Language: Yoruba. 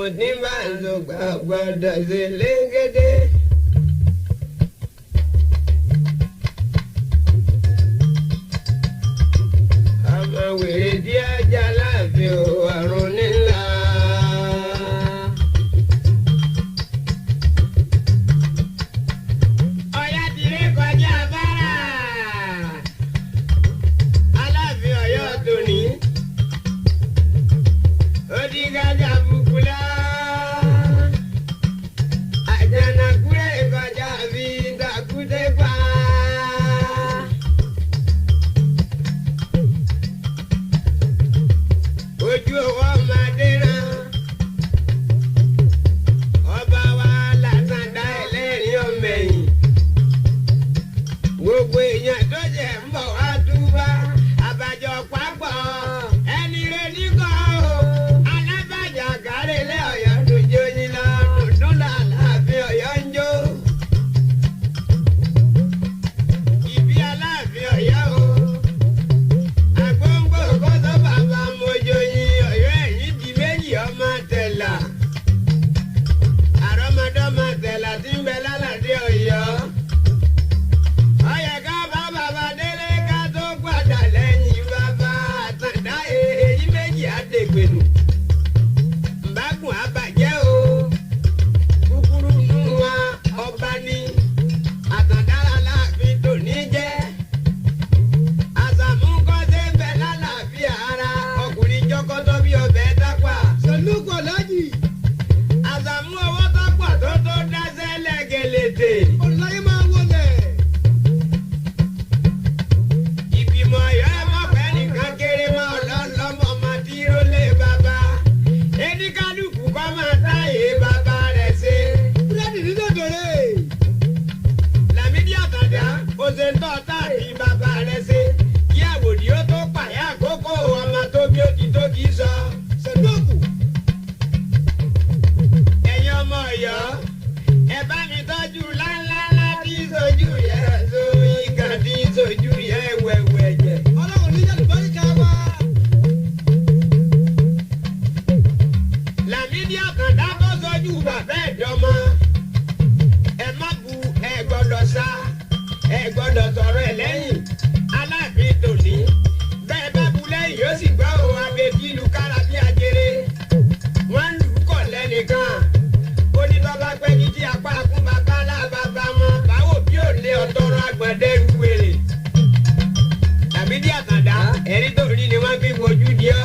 Òní máa ń lò gbàgbọ́dọ̀ sí légédé. Ọmọ wèrè dí ajá láàfin o àrùn nílá. Ọ̀yá ti rí kọjá afárá. Aláàfin Ọ̀yọ́ tòní. Ó di gájà bukula. Àjànàkúrẹ́ kọjá bí dàkúté pa. Ojú owó ọmọdé náà. Ọba wa làtàndá ẹlẹ́rìí ọmọẹ̀yìn. Gbogbo èèyàn tó jẹ́ ń bọ̀ wá túbá. Àbájọ pápọ̀ ẹni rẹ̀ níkọ̀ o. Alábàjá kárẹ̀lẹ̀ Ọ̀yọ́ dojú yín lọ. Dùndún làlàáfin Ọ̀yọ́ ń jó. Ìbí Aláàfin Ọ̀yọ́ o. Àgbóǹgbò kó tó bàbá mojo yin Ọ̀yọ́ ẹ̀yìn di méjì ọmọ tẹ̀là. Àrọ́mọdọ́mọ tẹ̀là tí ń bẹ lálàdé Ọ̀yọ́. Ọ̀yẹ́ ká bá bàbá délé ká tó padà lẹ́yìn bàbá àtàndá èyí méjì àdègbènù. Mbákùn àbàjẹ́ o. Kúkúrú nù wá ọba ní. Àtàndá Aláàfin tòní jẹ́. Àsàmú kọ́sẹ́ ń bẹ lálàáfíà ara. Ọkùnrin jọkọ́tọ́ bí ọbẹ̀ dápà. Sọ̀lúkọ̀ lájì. Àsàmú owó tọ́pọ̀ tó tó dáṣẹ́ lẹ́gẹ̀lẹ̀tẹ̀. Ọ̀láyé máa wọlé. Ìgbìmọ̀ Ọ̀yọ́ ẹ mọ̀ pé nìkan kéré mọ́ ọlọ́mọ máa díró lé bàbá. Ẹni kálukú kọ́ máa táyé bàbá rẹ̀ ṣe. Búrẹ́dì ní dòdòrè. Lámídì Àtàndá ó ṣe ń tọ́ táàbí bàbá rẹ̀ ṣe. Kí àwòdì ó tó pàyà àkókò ọmọ tó bí ó ti tó kì í sọ. Sọ̀lúkù. Ẹ̀yin ọmọ Ọ̀yọ́ ẹ bá mi tọ́jú láńláńlá tí ń sojú yẹ so ìkà tí ń sojú yẹ wẹ̀wẹ̀ jẹ. Ọlọ́run ní yàtọ̀ bá ká wá. Lámídì Àtàndá tó sojú bàbá ẹ̀dọ́mọ. Ẹ má bu ẹ gbọ́dọ̀ sá ẹ gbọ́dọ̀ sọ̀rọ̀ ẹ lẹ́yìn. Aláàfin tòní bẹ́ẹ̀ bá bu lẹ́yìn yóò sì gbọ́ òun abẹ́bí ìlú kára bí ajere. Wọ́n ń lù ú kọ̀ lẹ́nìkan. Ó ní bàbá pẹ́ kí tí apá kún bàbá lábàbá mọ́. Báwo bí ò lé ọ̀tọ́rọ̀ àgbọ̀ndẹ́rù wèrè. Lámídì Àtàndá ẹ̀rí tó rí ni wọ́n fi wojú di ọ́.